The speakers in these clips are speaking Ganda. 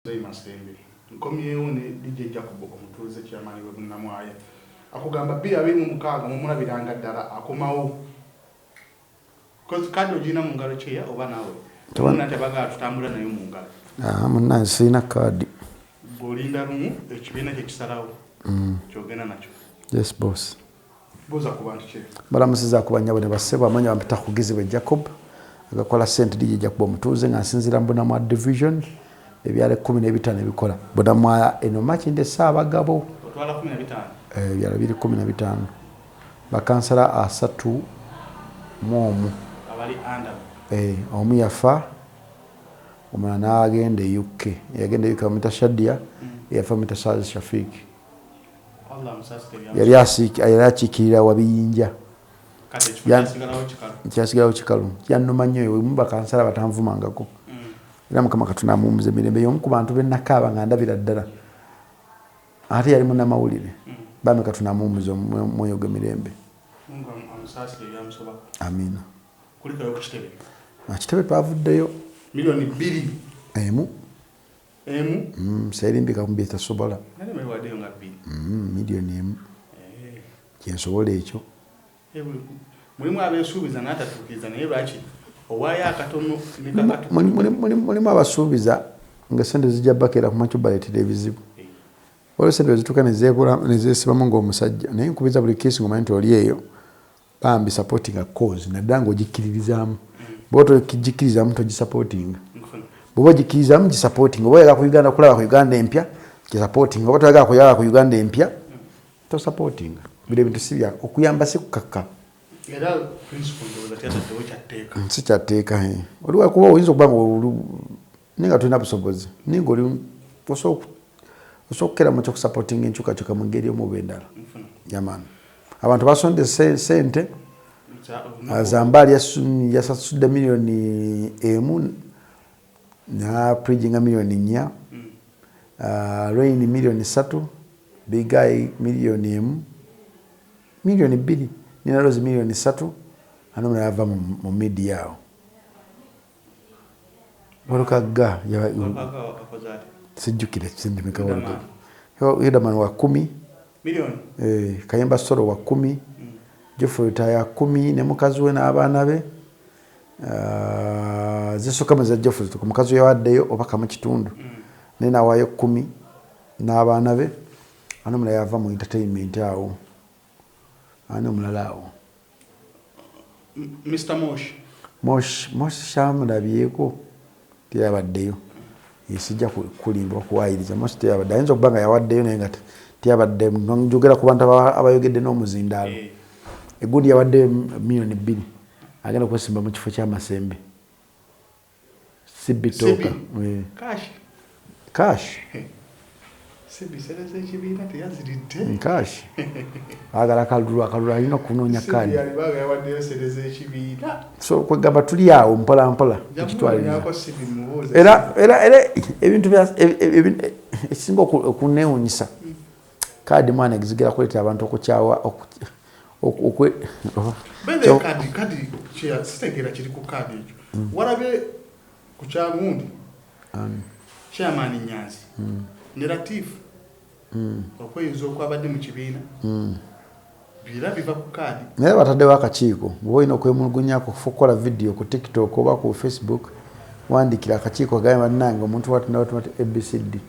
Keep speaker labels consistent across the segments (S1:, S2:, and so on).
S1: Masembe nkomyewo ne DJ Jacob omutuuze kyamani we Bunnamwaya akugamba bia biri mu mukaaga mu mulabiranga ddala akomawo kadi ogina mu ngalo kyeya oba naawe tubona tebaga tutambula nayo mu ngalo
S2: munna sina kadi
S1: golinda lumu ekibiina kye kisalawo kyogenda nakyo.
S2: Yes boss
S1: boza ku bantu kye
S2: balamusiza ku banyabo ne baseba amanya bampita kugizibwe Jacob agakola sente DJ Jacob omutuuze nga nsinzira mu Bunnamwaya division ebyale 15 ebikola Bunnamwaya eno makinde saabagabo
S1: otwala 15
S2: byala biri 15 bakansala asatu momu
S1: abali anda
S2: omu yafa omwana agenda UK yagenda UK amita Shadia yafa amita Sazi Shafiki
S1: Allah musasite
S2: yali akikirira wabiyinja
S1: kati
S2: kyasigalawo kikalu yannuma nnyo we bakansala batanvumangako era mukama katuna mumuze mirembe y'omu ku bantu bennakaaba nga ndabira ddala ate yali munnamawulire bame katuna mumuze mwoyo gwe mirembe amina kitebe twavuddeyo
S1: milioni 2
S2: emu serimbika kumbi etasobola milioni emu kyensobola ekyo
S1: mulimu abeesuubiza n'atatuukiriza naye lwaki owaya akatono
S2: mulimu abasuubiza nga sente zijja bakera ku makyo baleetera ebizibu olwo sente zituuka nezesibamu ng'omusajja naye nkubiza buli keesi ngomanyi nti oli eyo bambi supportinga cause naddala ng'ogikkiririzaamu bwe otogikkirizaamu togisupportinga bw'oba ogikkiririzaamu gisupportinga oba oyagala ku Uganda kulaba ku Uganda empya gisupportinga oba toyagala kuyagala ku Uganda empya tosupportinga bino ebintu si bya okuyamba si kukakka
S1: era principle ndo zatyatewo kyateeka
S2: si kyateeka oliwa kuba oyinza okuba nga tulina busobozi ninga oli osobola mu kyokusupportinga enkyukakyuka mu ngeri omu oba endala yamaani abantu basonde sente Zambali yasasudde milioni emu na Prijinga milioni 4 Rain milioni 3 Bigai milioni emu milioni 2 Nina Rose milioni 3 anomna yava mu media yao walokaga ya sijukire sindimeka walokaga Hidaman wa 10
S1: milioni
S2: Kayemba Soro wa 10 Jeffrey Taya 10 ne mukazi we n'abaana be ziso kama za Jeffrey ku mukazi yawaddeyo opaka mu kitundu nena wayo 10 n'abaana be anomna yava mu entertainment yao ano mulalawo
S1: Mr.
S2: Mosh shamulabyeko tiyabaddeyo isijja kulimba okuwayiriza Mosh tiyabadde ayinza okubanga yawaddeyo naye nga tiyabadde njogera ku bantu abayogedde n'omuzindaalo egundi yawadde milioni 2 agenda kwesimba mu kifo ky'amasembe sibitoka cash Cash. Agala kalulu alina okunonya kadi. So kwegamba tuli awo mpola ekitwaliriza. Era ebintu bya ekisinga okuneewunyisa. Kadi mwana gizigira kuleta abantu okukyawa
S1: Bende kadi kya sitegera kiri ku kadi ekyo. Walabe ku kyagundi. Chairman Nyanzi. Narrative okweyoza okwabadde mu kibiina bira biva ku kadi naye
S2: bataddewo akakiiko bw'olina okwemulugunyako okukola video ku TikTok oba ku Facebook wandikira akakiiko agamba bannange omuntu watunawatuma ABCD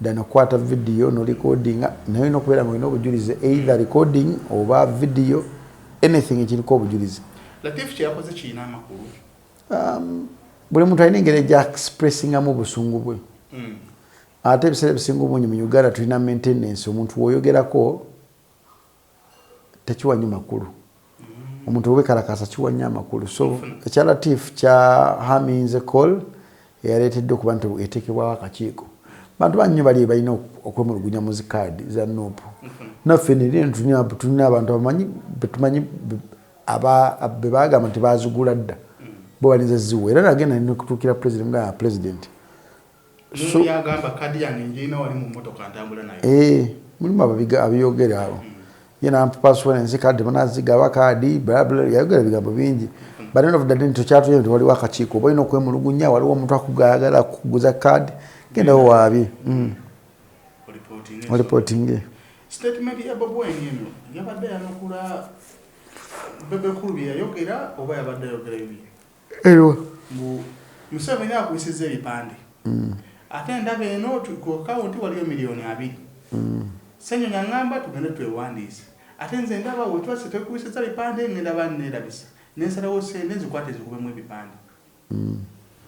S2: dana okwata video no recordinga naye n'okubeera ng'olina obujulizi either recording oba video anything ekiriko obujulizi.
S1: Latif kyakoze kiina amakulu
S2: buli muntu alina engeri gya expressingamu busungu bwe ate ebiseera ebisinga obungi mu Uganda tulina maintenance omuntu woyogerako tekiwa nnyo makulu omuntu obekalakasa kiwa nnyo amakulu so ekya Latif kya haminze call eyaleetedde okuba nti eteekebwawo akakiiko bantu bannyo bali balina okwemulugunya mu zikaadi za nuupu naffe tulina abantu betumanyi be bagamba nti bazigula dda bo balinza ziwa era nagenda n'okutuukira president
S1: so yagamba kadi yange njina wali mu motoka ntambula nayo
S2: mulimu abiyogera awo yena password kadi banaziga kadi bla bla yagala bigambo bingi but end of the day to chat wali wakakiiko boyino kwemulugunya waliwo omuntu akugayagala kuguza kadi genda wabi reporting
S1: statement ya Bobi Wine eno yabadde yanukula Bebe Cool yayogera oba yabadde ayogera ebi Museveni akwisiza ebipande ate ndaba eno ku account waliyo miliyoni 2 Ssenyonya ngamba tugende twewandiise ate nze ndaba wetwase tekwisiza ebipande ngenda bannerabisa nensalawo sente zikwate zikubemu ebipande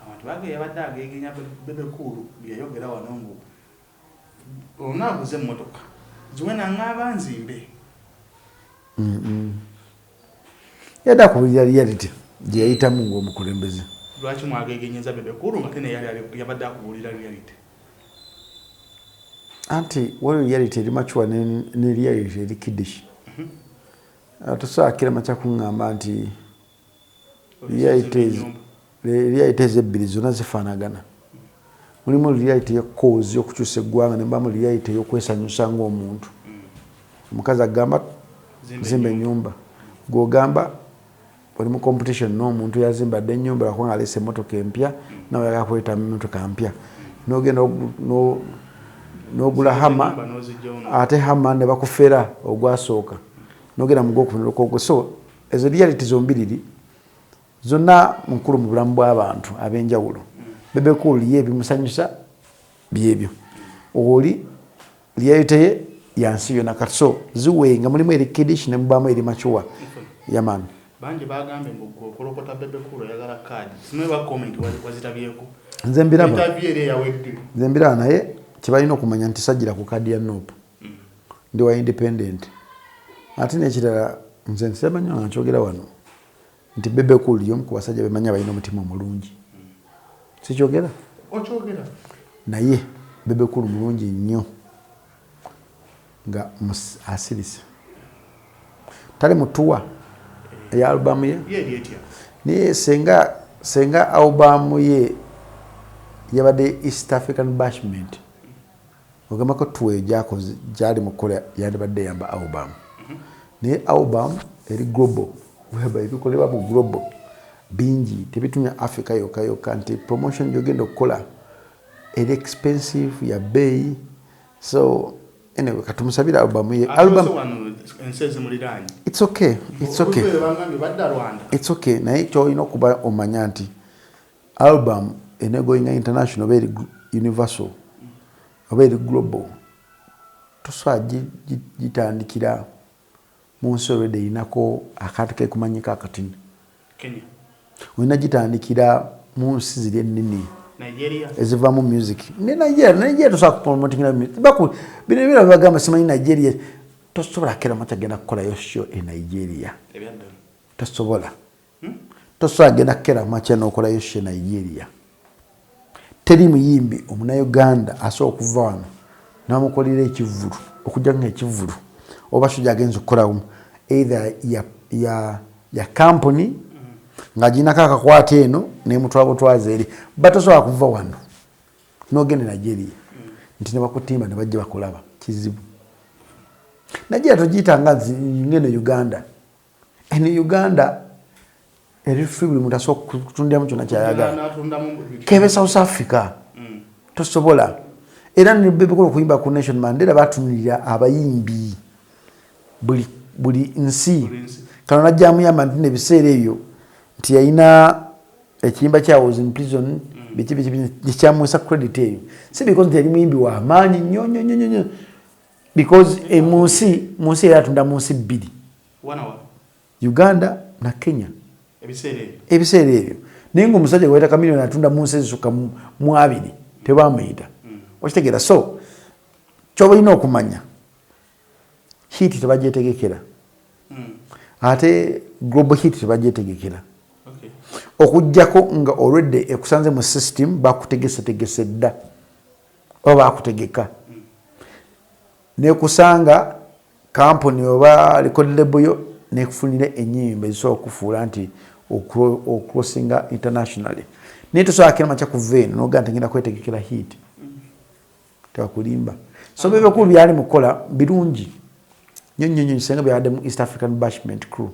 S1: abantu bage yabadde agegenya Bebe Cool yayogera wano ngu onaguze emmotoka ziwena ngaba nzimbe
S2: yada kuwulira reality gye yayitamu ng'omukulembeze
S1: lwaki mwagegenyeza Bebe Cool nga tene yabadde akuwulira reality
S2: anti waliwo reality eri machuwa ne reality eri kiddish tosobola macha kuŋŋamba nti reality ebbiri zonna zifaanagana mulimu reality y'ekoozi y'okukyusa eggwanga ne mubamu reality y'okwesanyusa ng'omuntu omukazi agamba zimba ennyumba gw'ogamba oli mu competition n'omuntu yazimba dde ennyumba lwakuba nga aleese emmotoka empya nawe yagala kweta mmotoka mpya n'ogenda n'ogula hama ate hama ne bakufera ogwasooka n'ogenda mu gw'okubiri so ezo reality zombiriri zonna mukulu mu bulamu bw'abantu ab'enjawulo Bebe Cool ye bimusanyusa byebyo oli reality ye yansi yonna kati so ziwenga mulimu eri kiddish ne mubamu eri machuwa yamani
S1: bangi bagambe mbugo kolokota Bebe Cool yagala kadi simwe ba comment wazitabyeko
S2: nze mbiraba
S1: itabyere yawedde
S2: nze mbiraba naye kibalina okumanya nti sajjira ku kadi ya nope ndi wa independent ate n'ekirala nze nsemanya nga nkyogera wano nti Bebe Cool y'omu ku basajja bemanya balina omutima omulungi sikyogera
S1: okyogera
S2: naye Bebe Cool mulungi nnyo nga asirise tali mutuwa ya albamu ye naye senga albamu ye yabadde East African Bashment ogamba ko tuwe gyakoze gyali mukola yandibadde yamba album naye album eri global weba ebikolebwa mu global bingi tebitumya Africa yokka nti promotion gyogenda okukola eri expensive ya bay so anyway katumusabira album ye album it's okay naye kyolina okuba omanya nti album enegoyinga international oba eri universal oba eri global tosobola gitandikira mu nsi olwedde erinako akantu kekumanyika akatini olina gitandikira mu nsi ziri ennene ezivamu music ne Nigeria tosobola kupromotingira bino ebira bagamba simanyi Nigeria tosobola kera matagenda kukolayo show e Nigeria tosobola genda kera macha n'okolayo show e Nigeria teri muyimbi omunayuganda asobola okuva wano n'amukolera ekivulu okujja ng'ekivulu oba show gy'agenza okukolawo either ya company nga ginako akakwata eno n'emutwala butwaza eri batosobola kuva wano n'ogenda Nigeria nti ne bakutimba ne bajja bakulaba kizibu Nigeria togiyitanga ngeno Uganda eno Uganda eri free buli muntu asobola kutundiramu kyonna kyayagala kebe South Africa tosobola era ne Bebe Cool okuyimba ku Nelson Mandela batunulira abayimbi buli nsi kano najjamu yamba nti nebiseera ebyo nti yalina ekiyimba kya was in prison bikyamuwesa credit eyo si because nti yali muyimbi wa maanyi nnyo because munsi era atunda mu nsi bbiri Uganda na Kenya ebiseera ebyo naye ng'omusajja gwayita kamiliyoni atunda mu nsi ezisukka mu 2 tebamuyita okitegeera so kyoba olina okumanya hiti tebagyetegekera ate global hit tebagyetegekera okujjako nga already ekusanze mu system bakutegese dda oba bakutegeka nekusanga company oba record label yo nekufunira ennyimba ezisobola okufuula nti ocrossinga internationally naye tosobola kirama kyakuva eno noga nti ngenda kwetegekera hit tebakulimba so Bebe Cool byali mukola birungi nnyo senga byabadde mu East African Bashment crew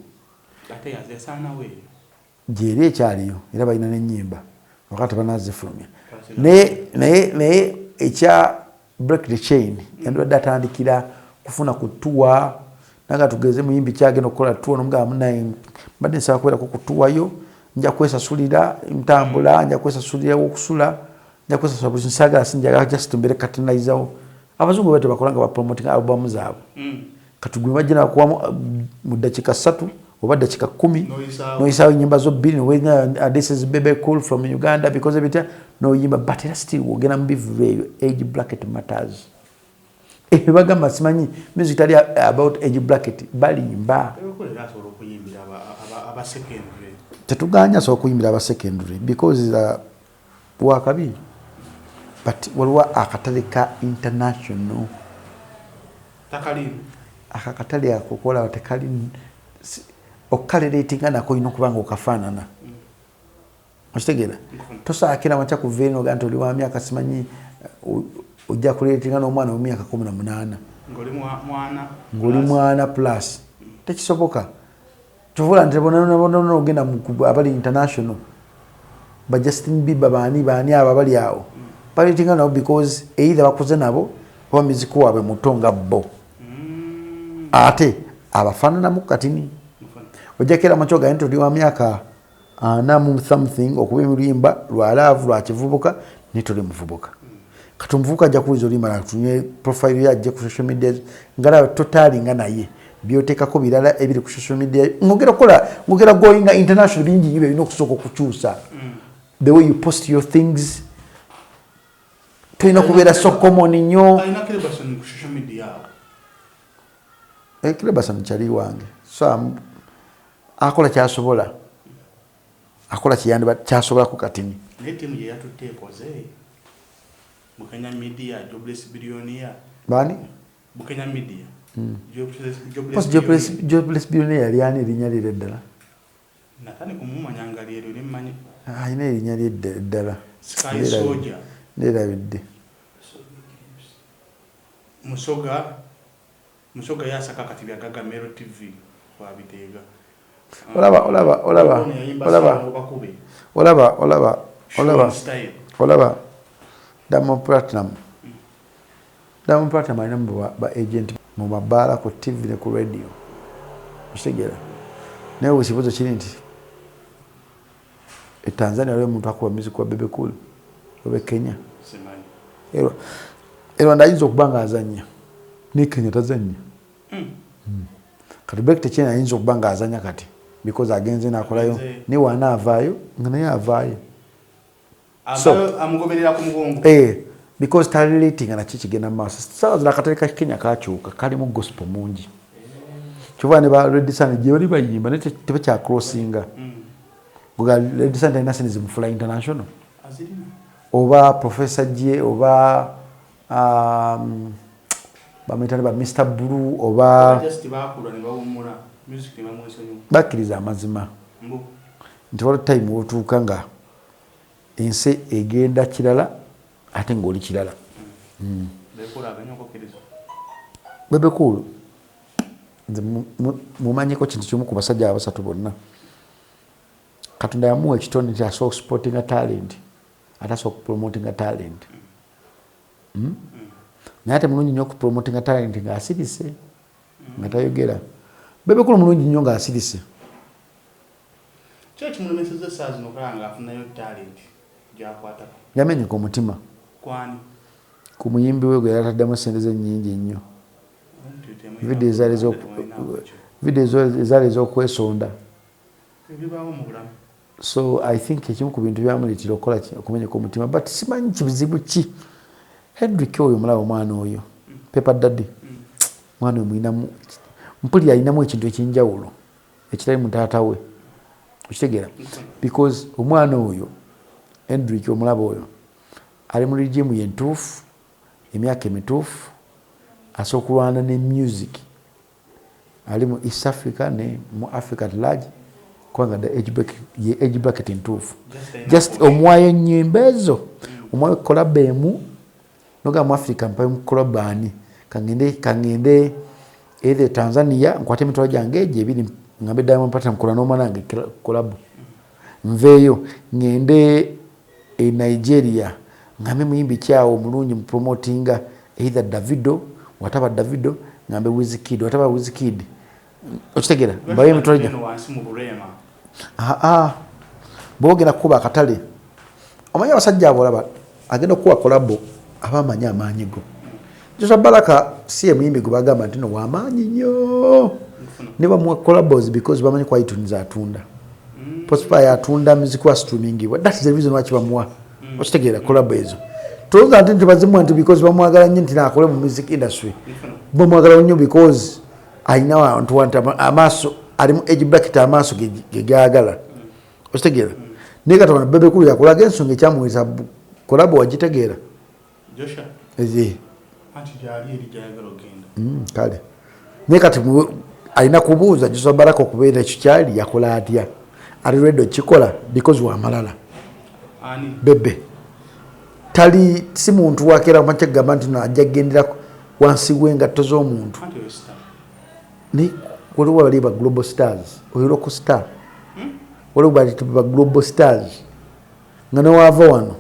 S2: gyeri ekyaliyo era balina n'ennyimba wakati banazifulumya naye ekya break the chain endwadde atandikira kufuna kutuwa naga tugeze muyimbi kyagenda okukola tuwa nomugamba munaye mbadde nsaba kubeerako kutuwayo nja kwesasulira ntambula nja kwesasulira okusula nja kwesasula buli nsagala sinjagala just mbere katinayizawo abazungu bete bakola nga bapromoting albumu zaabwe katugwe bajja nakuwamu mu dakiika 3 oba dakiika 10 noyisaawo nyimba zo 2 this is Bebe Cool from Uganda because of it noyimba but era still wogenda mu bivu eyo age bracket matters bagamba simanyi music tali about age bracket balimba tetuganya so okuyimbira aba secondary because wakabi but waliwo akatale ka international
S1: takali
S2: akakatale akokola tekali okaleratinga nako ino kubanga okafaanana okitegera tosaakira macha kuveeno ganto oli wa myaka simanyi ojja kuleratinga n'omwana w'emyaka 18 ng'oli mwana plus tekisoboka kyovula nti bona ogenda abali international ba Justin Bieber baani abo abali awo baleratinga nabo because either bakuze nabo oba muziki waabwe muto nga bo ate abafaananamu katini ojakera machoga ento ndi wa myaka namu something okuba emulimba lwa love lwa kivubuka nitole muvubuka katumuvuka ajja kulizo limala tunye profile yajje ku social media ngala totally nga naye biotekako birala ebiri ku social media ngogera going international bingi nyibe bino kusoko kuchusa the way you post your things toina kubera so common nnyo
S1: aina kile basani ku social media
S2: kile basani chali wange so akola kyasobola akola kiyandi kyasobola ku katini
S1: ne timu ye yatutekoze Bukenya Media jobless billionaire
S2: bani
S1: Bukenya Media
S2: jobless billionaire aliani linyalire ddala
S1: natani kumumanya lero limmanyi
S2: ine linyalire ddala
S1: Sky Soldier
S2: nerabidde
S1: musoga yasaka kati bya Gaga Mero TV kwa bitega
S2: olaba Diamond Platinum alina ba agent mu mabaala ku TV ne ku radio okitegera naye ekibuzo kiri nti Tanzania waliwo omuntu akuba music wa Bebe Cool oba Kenya Rwanda ayinza okuba nga azanya ne Kenya tazanya kati break tekina ayinza okuba nga azanya kati because agenze nakolayo ne wana avaayo nga naye avaayo
S1: amugoberera ku mugongo
S2: because talerating na kigenda maaso sawa zina katale ka Kenya kakyuka kalimu gospel mungi kyova ne ba Red Sun gye bali bayimba ne tebe kya crossinga buga Red Sun International Fly International oba Professor J oba bametale ba Mr Blue oba
S1: just bakula ne bawumula music ne bamwesonyo
S2: bakiriza amazima nti all time otuuka nga ense egenda kirala ate ng'oli kirala Bebe Cool nze mumanyiko kintu kimu ku basajja abasatu bonna Katonda yamuwa ekitone nti asobola okusportinga talent ate asobola okupromotinga talent naye ate mulungi nnyo okupromotinga talent ng'asirise nga tayogera Bebe Cool mulungi nnyo ng'asirise
S1: kimulemeseza esaazi nokulaba ng'afunayo talent gyakwatako
S2: yamenyeka omutima
S1: kwani
S2: ku muyimbi we gwe yataddemu sente ze nnyingi nnyo video ezaali ez'okwesonda so I think ekimu ku bintu byamuleetera okukola okumenyeka omutima but simanyi kibizibu ki Hendrick oyo mulaba omwana oyo Pepper Daddy mwana oyo mulinamu mpuli alinamu ekintu eky'enjawulo ekitali mu taata we okitegeera because omwana oyo Hendrick omulaba oyo ali mu regimu yentuufu emyaka emituufu asobola okulwana ne music ali mu East Africa ne mu Africa at large kubanga age bracket entuufu just omwayo ennyimba ezo omwayo collab emu noga mu Africa mpayo mu collab ani kangende either Tanzania nkwate emitwalo gyange egyo ebiri ngambe Diamond Platinum kola n'omwana wange collab nveeyo ngende e Nigeria ngambe muyimbi kyawo mulungi mu promotinga either Davido wataba Davido ngambe Wizkid wataba Wizkid okitegera baye mutoloja bogera kuba akatale omanya abasajja abolaba agenda kuwa kolabo abamanya amanyigo Joshua Baraka si muyimbi gubagamba nti no wamanyi nnyo niba mu collabos because bamanyi kwa iTunes atunda Spotify atunda music wa streaming that is the reason why bamwa okitegera collabo ezo toza nti bazimu nti because bamwagala nnyo nti nakole mu music industry bamwagala nnyo because aina want amaso ali mu age bracket amaso gegagala okitegera nega tona bebe kulu yakolaga ensonga ekyamweza collabo wagitegeera
S1: Joshua anti jali eri jayagala ogenda
S2: kale nekati alina kubuuza Joshua Baraka okubeera ekikyali yakola atya ali ready kikola because wa malala
S1: ani
S2: bebe tali si muntu wakera machagamba nti najja gendera wansi w'engatto z'omuntu ni waliwo bali ba global stars oyo local star waliwo bali ba global stars nga newava wano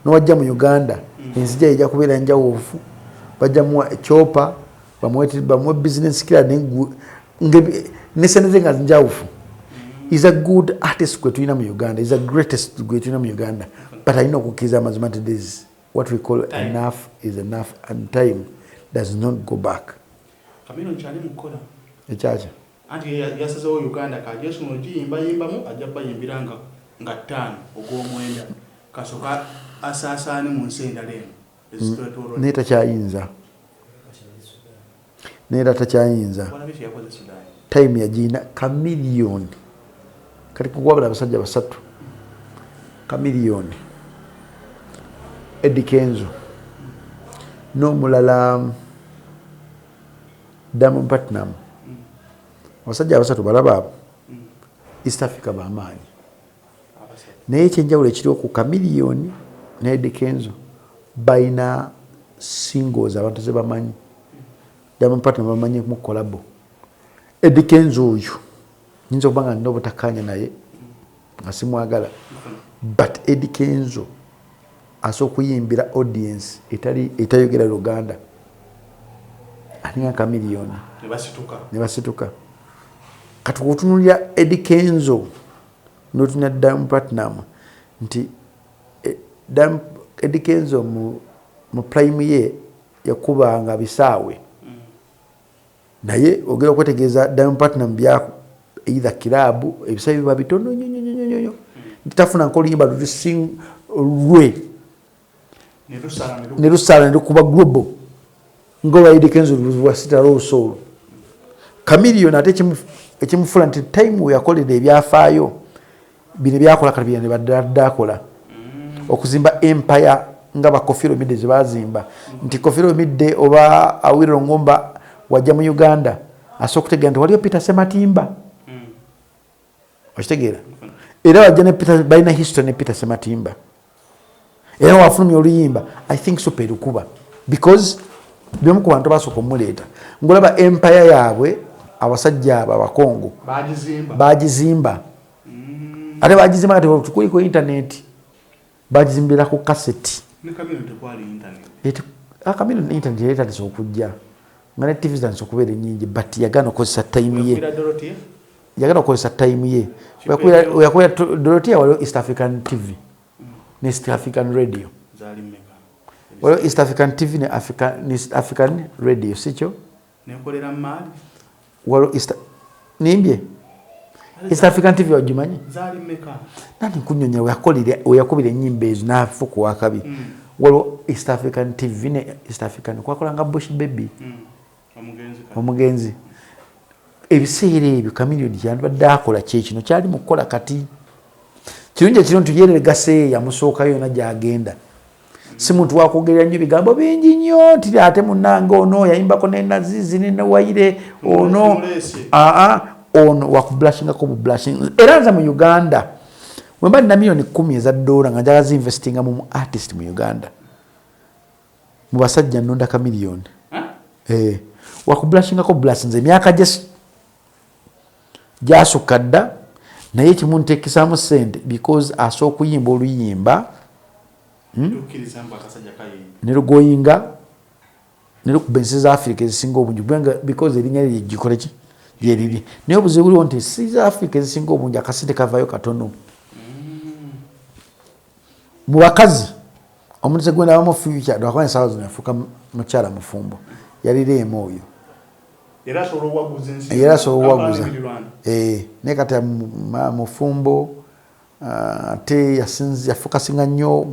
S2: nowajja mu Uganda enzija ejja kubeera njawufu bajja mu chopa bamwe business killer nesente nga njawufu is a good artist kwe tulina mu Uganda is a greatest kwe tulina mu Uganda but I know kukiza mazima to this what we call time. Enough is enough and time does not go back
S1: kamino nchali mukola
S2: echacha
S1: anti yasazo Uganda ka Yesu nojiyimba yimbamu ajaba yimbiranga nga 5 ogwomwenda kasoka asasani mu nsenda leno
S2: neta kyayinza neta takyayinza time ya jina kamiliyoni kati kugwabala abasajja basatu kamiliyoni Eddie Kenzo n'omulala Diamond Platnumz abasajja abasatu balaba East Africa bamaanyi naye ekyenjawulo ekiriwo ku kamiliyoni ne Eddie Kenzo bayina singles abantu ze bamanyi Diamond Platnumz bamanyi mu kolabo Eddie Kenzo oyo nyinza okubanga nina obutakkaanya naye nga simwagala but Eddie Kenzo asobola okuyimbira audience etayogera Luganda alinga kamiliyoni ne basituka kati kutunulira Eddie Kenzo n'otunya Diamond Platnumz nti Eddie Kenzo mu prime ye yakubanga bisaawe naye ogera okwetegeeza Diamond Platnumz byako either kilabu ebisaawe biba bitono nnyo ntitafuna nkoluyimba lusinga lwe ne lusala ne kuba global ngoba Eddie Kenzo wasita Soul kamiliyoni ate ekimufula nti time we yakolera ebyafaayo bino byakola kati bino baddakola okuzimba empire nga ba Koffi Olomide ze bazimba nti Koffi Olomide oba Awilo Ngomba wajja mu Uganda asobola okutegeera nti waliyo Peter Sematimba okitegeera era wajja ne Peter balina history ne Peter Sematimba era wafulumya oluyimba I think super lukuba because bimu ku bantu basooka omuleeta ngolaba empire yaabwe abasajja abo abakongo bagizimba ate bagizimba kati tukuli ku internet bagizimbira ku cassette kamino internet yeetandisa okujja nga ne TV zitandisa okubeera ennyingi but yagana okozesa time ye oyakubeera Dorothea waliwo East African TV ne East African Radio waliwo East African TV ne East African Radio sikyo
S1: nekolera mali
S2: waliwo nimbye East African TV wagimanyi
S1: zali meka
S2: nani kunyonya oyakubira ennyimba ezo nafuku wakabi waliwo East African TV ne East African kwakolanga Bush Baby omugenzi ebiseera ebyo kamiliyoni kyandibadde akola kyekino kyali mu kukola kati kirungi ekiro ntuyerere gaseeya yamusooka yona gyagenda si muntu wakwogerera nnyo ebigambo bingi nnyo nti ate munnange ono yayimbako nenazizi nenewayire ono ono wakublashingako bublashinga era nza mu Uganda wemba nina miliyoni 10 eza $10 nga njala zinvestinga mu artist mu Uganda mu basajja nnonda kamiliyoni wakublashingako blashinze emyaka gyasukka dda naye kimu nteekesaamu ssente because asobola okuyimba oluyimba ne lugoyinga ne lukuba ensi za Africa ezisinga obungi because erinnya lye gikole ki gyeriri naye obuzibu buliwo nti ensi za Africa ezisinga obungi akasente kavayo katono mu bakazi omuntu segwenda abamu future lwakuba ensaawa zino yafuuka mukyala mufumbo yalireemu oyo era asobola owaguza naye kati mufumbo ate yafukasinga nnyo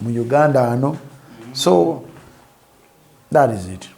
S2: mu Uganda ano so that is it.